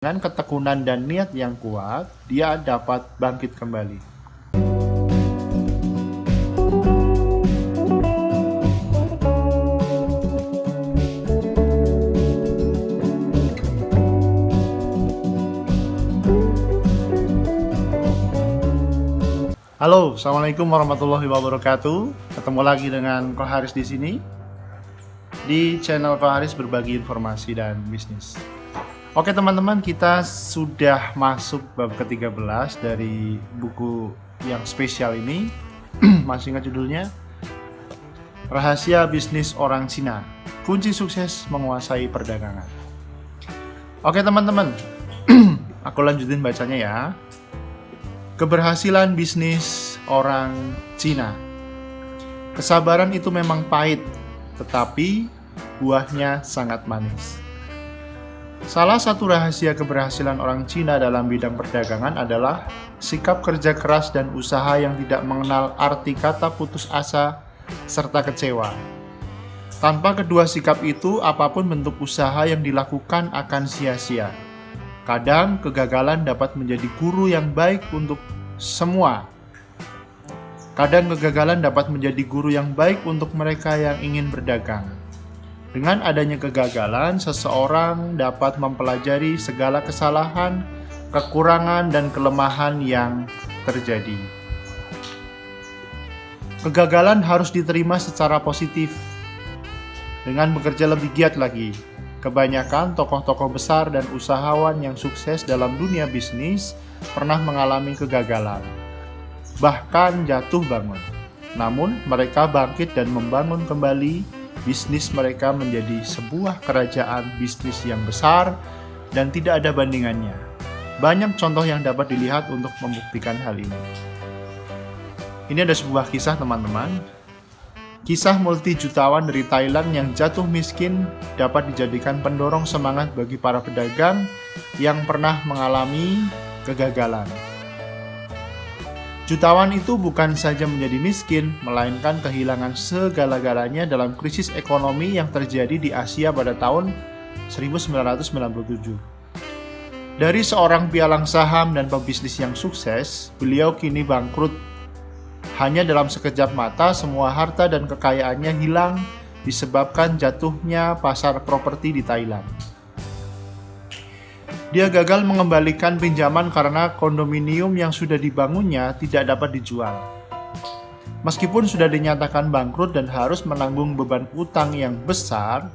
Dengan ketekunan dan niat yang kuat, dia dapat bangkit kembali. Halo, assalamualaikum warahmatullahi wabarakatuh. Ketemu lagi dengan Ko Haris di sini di channel Ko Haris berbagi informasi dan bisnis. Oke teman-teman, kita sudah masuk bab ke-13 dari buku yang spesial ini. Masih ingat judulnya? Rahasia Bisnis Orang Cina, Kunci Sukses Menguasai Perdagangan. Oke teman-teman, aku lanjutin bacanya ya. Keberhasilan bisnis orang Cina. Kesabaran itu memang pahit, tetapi buahnya sangat manis. Salah satu rahasia keberhasilan orang Cina dalam bidang perdagangan adalah sikap kerja keras dan usaha yang tidak mengenal arti kata putus asa serta kecewa. Tanpa kedua sikap itu, apapun bentuk usaha yang dilakukan akan sia-sia. Kadang kegagalan dapat menjadi guru yang baik untuk semua. Kadang kegagalan dapat menjadi guru yang baik untuk mereka yang ingin berdagang. Dengan adanya kegagalan, seseorang dapat mempelajari segala kesalahan, kekurangan, dan kelemahan yang terjadi. Kegagalan harus diterima secara positif, dengan bekerja lebih giat lagi. Kebanyakan tokoh-tokoh besar dan usahawan yang sukses dalam dunia bisnis pernah mengalami kegagalan, bahkan jatuh bangun. Namun, mereka bangkit dan membangun kembali bisnis mereka menjadi sebuah kerajaan bisnis yang besar dan tidak ada bandingannya. Banyak contoh yang dapat dilihat untuk membuktikan hal ini. Ini ada sebuah kisah teman-teman. Kisah multi jutawan dari Thailand yang jatuh miskin dapat dijadikan pendorong semangat bagi para pedagang yang pernah mengalami kegagalan. Jutawan itu bukan saja menjadi miskin, melainkan kehilangan segala-galanya dalam krisis ekonomi yang terjadi di Asia pada tahun 1997. Dari seorang pialang saham dan pebisnis yang sukses, beliau kini bangkrut. Hanya dalam sekejap mata, semua harta dan kekayaannya hilang disebabkan jatuhnya pasar properti di Thailand. Dia gagal mengembalikan pinjaman karena kondominium yang sudah dibangunnya tidak dapat dijual. Meskipun sudah dinyatakan bangkrut dan harus menanggung beban utang yang besar,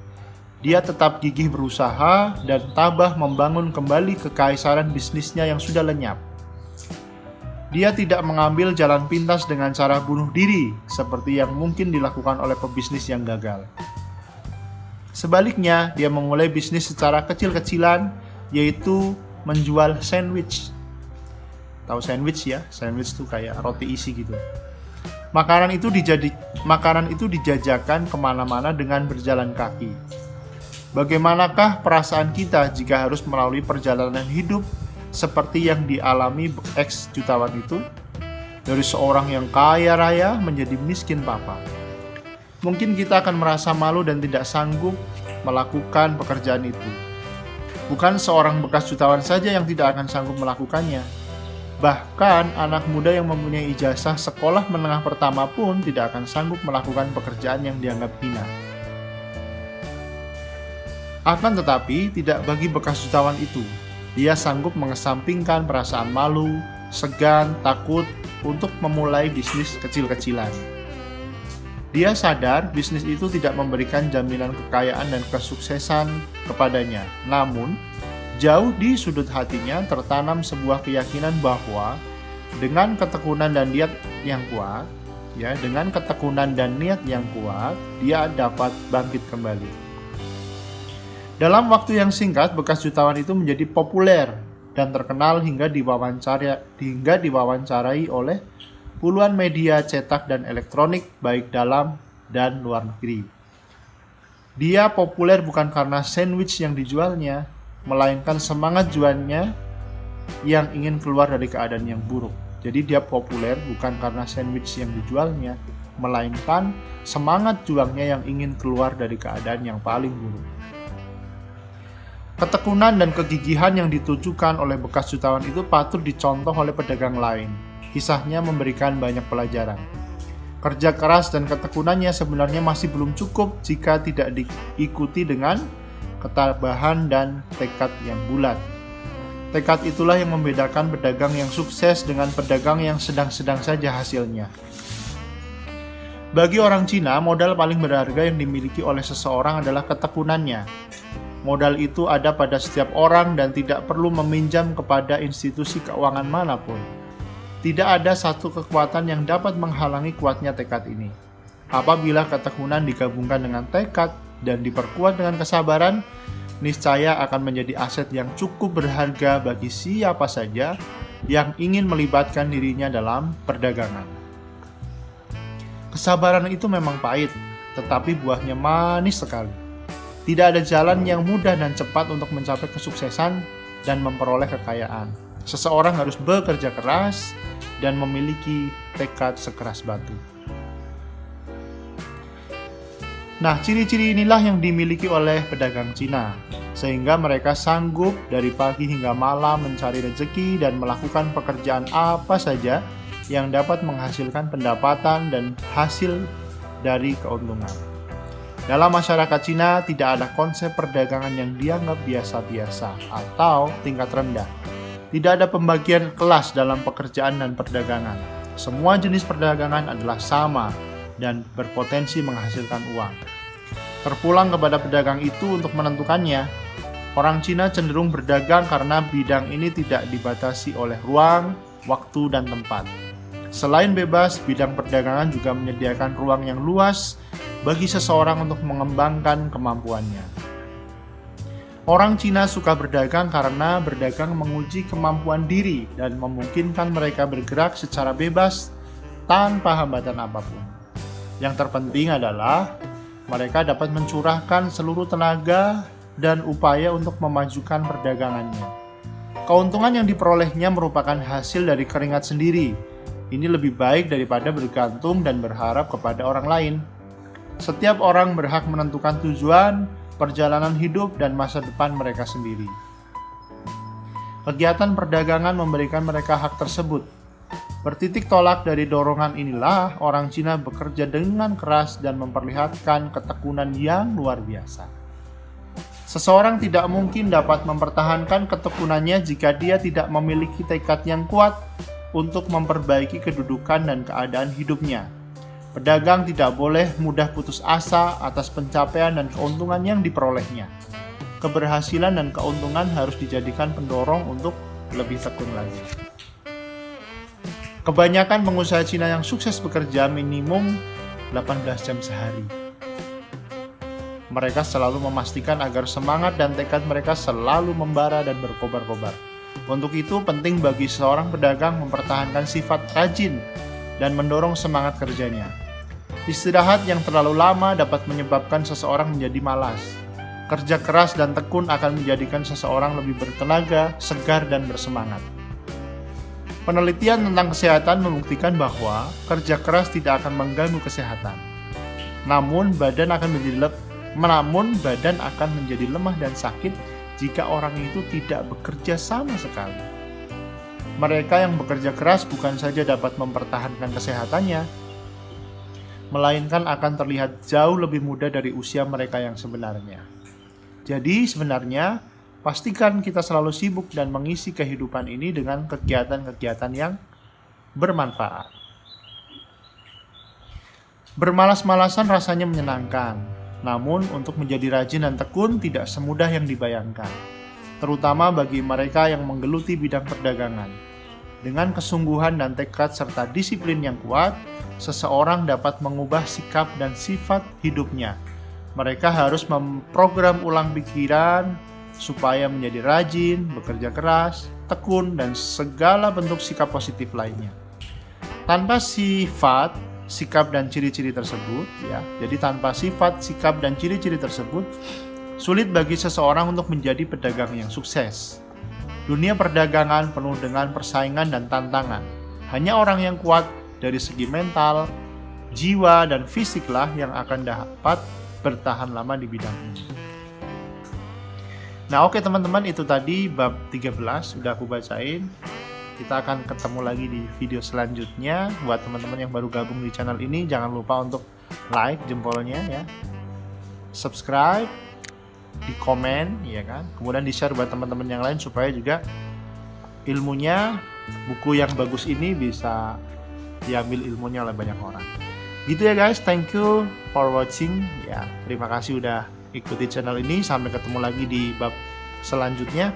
dia tetap gigih berusaha dan tabah membangun kembali kekaisaran bisnisnya yang sudah lenyap. Dia tidak mengambil jalan pintas dengan cara bunuh diri seperti yang mungkin dilakukan oleh pebisnis yang gagal. Sebaliknya, dia memulai bisnis secara kecil-kecilan, yaitu menjual sandwich. Tahu sandwich ya? Sandwich itu kayak roti isi gitu. Makanan itu dijajakan kemana-mana dengan berjalan kaki. Bagaimanakah perasaan kita jika harus melalui perjalanan hidup seperti yang dialami ex jutawan itu? Dari seorang yang kaya raya menjadi miskin papa. Mungkin kita akan merasa malu dan tidak sanggup melakukan pekerjaan itu. Bukan seorang bekas jutawan saja yang tidak akan sanggup melakukannya. Bahkan anak muda yang mempunyai ijazah sekolah menengah pertama pun tidak akan sanggup melakukan pekerjaan yang dianggap hina. Akan tetapi, tidak bagi bekas jutawan itu. Dia sanggup mengesampingkan perasaan malu, segan, takut untuk memulai bisnis kecil-kecilan. Dia sadar bisnis itu tidak memberikan jaminan kekayaan dan kesuksesan kepadanya. Namun, jauh di sudut hatinya tertanam sebuah keyakinan bahwa dengan ketekunan dan niat yang kuat, dia dapat bangkit kembali. Dalam waktu yang singkat, bekas jutawan itu menjadi populer dan terkenal hingga diwawancarai oleh puluhan media cetak dan elektronik baik dalam dan luar negeri. Dia populer bukan karena sandwich yang dijualnya, melainkan semangat jualnya yang ingin keluar dari keadaan yang buruk. Jadi dia populer bukan karena sandwich yang dijualnya, melainkan semangat juangnya yang ingin keluar dari keadaan yang paling buruk. Ketekunan dan kegigihan yang ditujukan oleh bekas jutawan itu patut dicontoh oleh pedagang lain. Kisahnya memberikan banyak pelajaran. Kerja keras dan ketekunannya sebenarnya masih belum cukup jika tidak diikuti dengan ketabahan dan tekad yang bulat. Tekad itulah yang membedakan pedagang yang sukses dengan pedagang yang sedang-sedang saja hasilnya. Bagi orang Cina, modal paling berharga yang dimiliki oleh seseorang adalah ketekunannya. Modal itu ada pada setiap orang dan tidak perlu meminjam kepada institusi keuangan manapun. Tidak ada satu kekuatan yang dapat menghalangi kuatnya tekad ini. Apabila ketekunan digabungkan dengan tekad dan diperkuat dengan kesabaran, niscaya akan menjadi aset yang cukup berharga bagi siapa saja yang ingin melibatkan dirinya dalam perdagangan. Kesabaran itu memang pahit, tetapi buahnya manis sekali. Tidak ada jalan yang mudah dan cepat untuk mencapai kesuksesan dan memperoleh kekayaan. Seseorang harus bekerja keras dan memiliki tekad sekeras batu. Nah, ciri-ciri inilah yang dimiliki oleh pedagang Cina, sehingga mereka sanggup dari pagi hingga malam mencari rezeki dan melakukan pekerjaan apa saja yang dapat menghasilkan pendapatan dan hasil dari keuntungan. Dalam masyarakat Cina tidak ada konsep perdagangan yang dianggap biasa-biasa atau tingkat rendah. Tidak ada pembagian kelas dalam pekerjaan dan perdagangan. Semua jenis perdagangan adalah sama dan berpotensi menghasilkan uang. Terpulang kepada pedagang itu untuk menentukannya. Orang Cina cenderung berdagang karena bidang ini tidak dibatasi oleh ruang, waktu, dan tempat. Selain bebas, bidang perdagangan juga menyediakan ruang yang luas bagi seseorang untuk mengembangkan kemampuannya. Orang Cina suka berdagang karena berdagang menguji kemampuan diri dan memungkinkan mereka bergerak secara bebas tanpa hambatan apapun. Yang terpenting adalah mereka dapat mencurahkan seluruh tenaga dan upaya untuk memajukan perdagangannya. Keuntungan yang diperolehnya merupakan hasil dari keringat sendiri. Ini lebih baik daripada bergantung dan berharap kepada orang lain. Setiap orang berhak menentukan tujuan, perjalanan hidup, dan masa depan mereka sendiri. Kegiatan perdagangan memberikan mereka hak tersebut. Bertitik tolak dari dorongan inilah orang Cina bekerja dengan keras dan memperlihatkan ketekunan yang luar biasa. Seseorang tidak mungkin dapat mempertahankan ketekunannya jika dia tidak memiliki tekad yang kuat untuk memperbaiki kedudukan dan keadaan hidupnya. Pedagang tidak boleh mudah putus asa atas pencapaian dan keuntungan yang diperolehnya. Keberhasilan dan keuntungan harus dijadikan pendorong untuk lebih tekun lagi. Kebanyakan pengusaha Cina yang sukses bekerja minimum 18 jam sehari. Mereka selalu memastikan agar semangat dan tekad mereka selalu membara dan berkobar-kobar. Untuk itu, penting bagi seorang pedagang mempertahankan sifat rajin dan mendorong semangat kerjanya. Istirahat yang terlalu lama dapat menyebabkan seseorang menjadi malas. Kerja keras dan tekun akan menjadikan seseorang lebih bertenaga, segar, dan bersemangat. Penelitian tentang kesehatan membuktikan bahwa kerja keras tidak akan mengganggu kesehatan. Namun, badan akan menjadi lemah dan sakit jika orang itu tidak bekerja sama sekali. Mereka yang bekerja keras bukan saja dapat mempertahankan kesehatannya, melainkan akan terlihat jauh lebih muda dari usia mereka yang sebenarnya. Jadi sebenarnya, pastikan kita selalu sibuk dan mengisi kehidupan ini dengan kegiatan-kegiatan yang bermanfaat. Bermalas-malasan rasanya menyenangkan, namun untuk menjadi rajin dan tekun tidak semudah yang dibayangkan, terutama bagi mereka yang menggeluti bidang perdagangan. Dengan kesungguhan dan tekad serta disiplin yang kuat, seseorang dapat mengubah sikap dan sifat hidupnya. Mereka harus memprogram ulang pikiran supaya menjadi rajin, bekerja keras, tekun, dan segala bentuk sikap positif lainnya. Tanpa sifat, sikap, dan ciri-ciri tersebut, tanpa sifat, sikap, dan ciri-ciri tersebut, sulit bagi seseorang untuk menjadi pedagang yang sukses. Dunia perdagangan penuh dengan persaingan dan tantangan. Hanya orang yang kuat dari segi mental, jiwa, dan fisiklah yang akan dapat bertahan lama di bidang ini. Nah oke teman-teman, itu tadi bab 13 sudah aku bacain. Kita akan ketemu lagi di video selanjutnya. Buat teman-teman yang baru gabung di channel ini, jangan lupa untuk like jempolnya ya, subscribe, di komen ya kan, kemudian di share buat teman-teman yang lain supaya juga ilmunya, buku yang bagus ini bisa diambil ilmunya oleh banyak orang. Gitu ya guys, thank you for watching ya. Terima kasih udah ikuti channel ini. Sampai ketemu lagi di bab selanjutnya.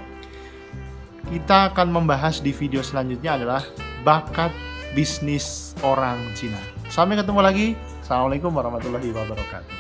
Kita akan membahas di video selanjutnya adalah bakat bisnis orang Cina. Sampai ketemu lagi. Assalamualaikum warahmatullahi wabarakatuh.